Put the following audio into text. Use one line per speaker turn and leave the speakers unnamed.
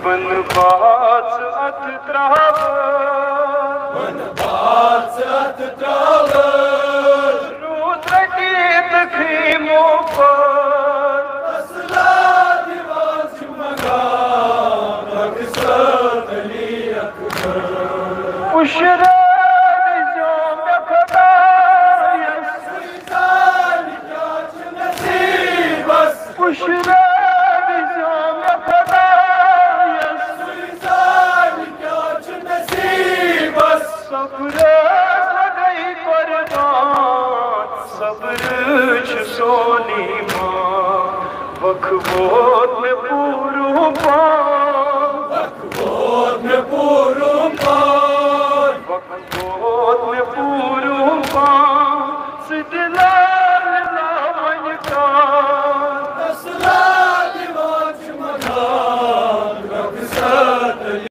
बनवास अथ त्रावर रुद्र गीत खीमों पर असला दिवास मगा मकसद अली अकबर उशरा जो में खुदायस सुल्तान क्या नसीब बस उशरा सोनी मां बखबोत में पूरू पा